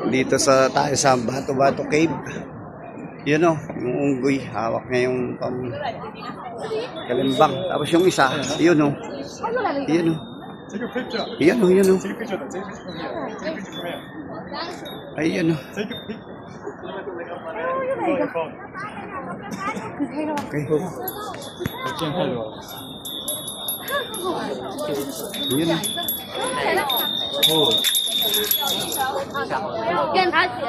Dito sa tayo sa Bato-Bato Cave. Yun o, yung unggoy. Hawak niya yung kalimbang. Tapos yung isa, yun o. Yun o. Yan o, yun o. Ay, yun o. Okay. Yun o.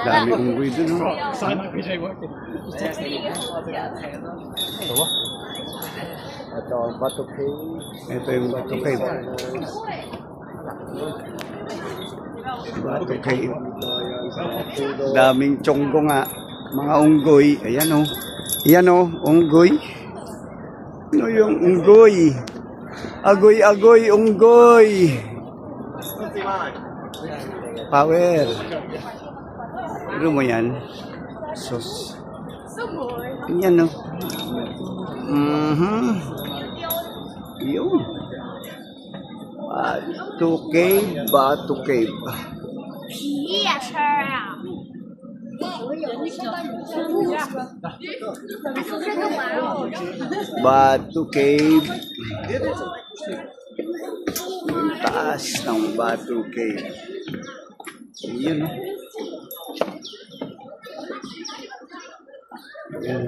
Dami unggoy dun o. Ito ang Bato Cave. Ito yung Bato Cave. Bato Cave. Daming tiyonggo nga. Mga unggoy. Ayan o. Ayan o, unggoy. Ano yung unggoy? Agoy, agoy, unggoy. Power. Ano mo yan? Sus. Yan o. Yun. Bato Cave, Bato Cave. Bato Cave. Yung taas ng Bato Cave. Yun o. Yan.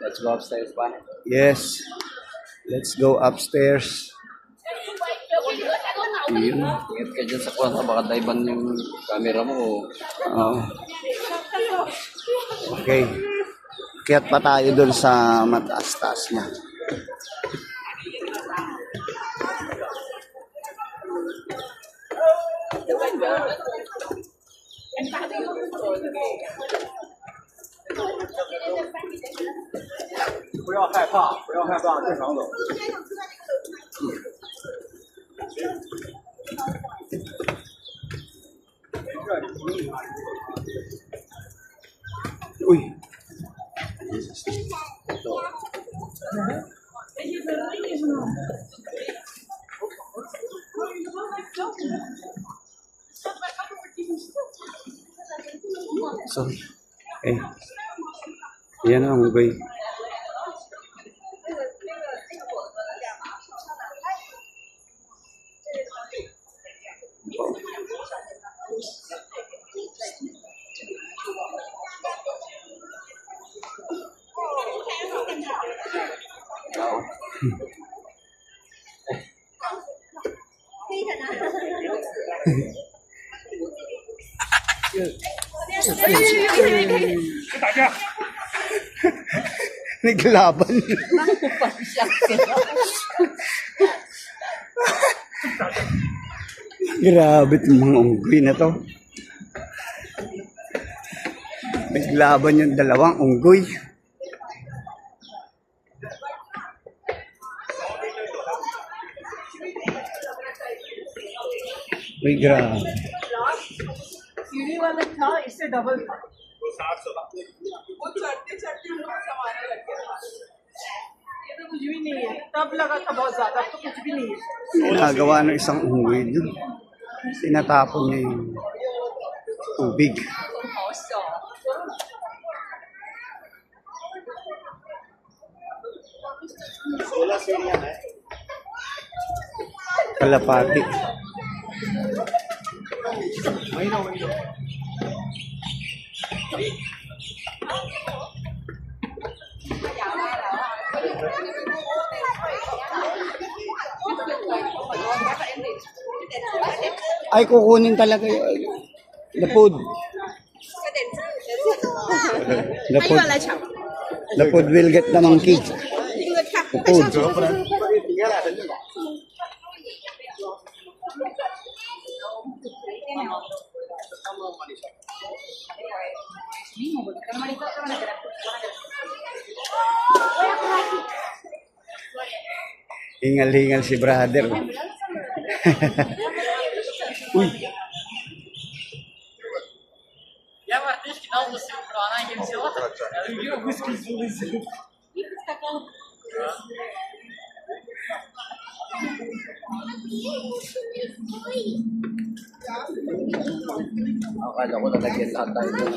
Let's go upstairs pa. Yes. Let's go upstairs. Yun. Ingat ka dyan sa kwarto, baka daiban yung camera mo. Oh. Okay. Kiyat pa tayo dun sa mataas-taas niya. Uy. Sorry. Eh. Yan ang unggoy. Naglaban. Grabe itong mga unggoy na to. Naglaban yung dalawang unggoy. Uy, grabe. सीढ़ी वाला था इससे डबल था वो चढ़ते चढ़ते हमको समाने लग गया ये तो कुछ भी नहीं है तब लगा था बहुत ज्यादा तो कुछ भी नहीं है Ginagawa ng isang unggoy dun. Tinatapon niya yung tubig. Kalapati. Ay, kukunin talaga yun. The food. The food. The food will get the monkey. The food. Hingal-hingal si brother. Uy. Я в артишке дал за сестру, она не взяла. Я выскользнула из рук. Akala ko lalagyan lahat tayo doon.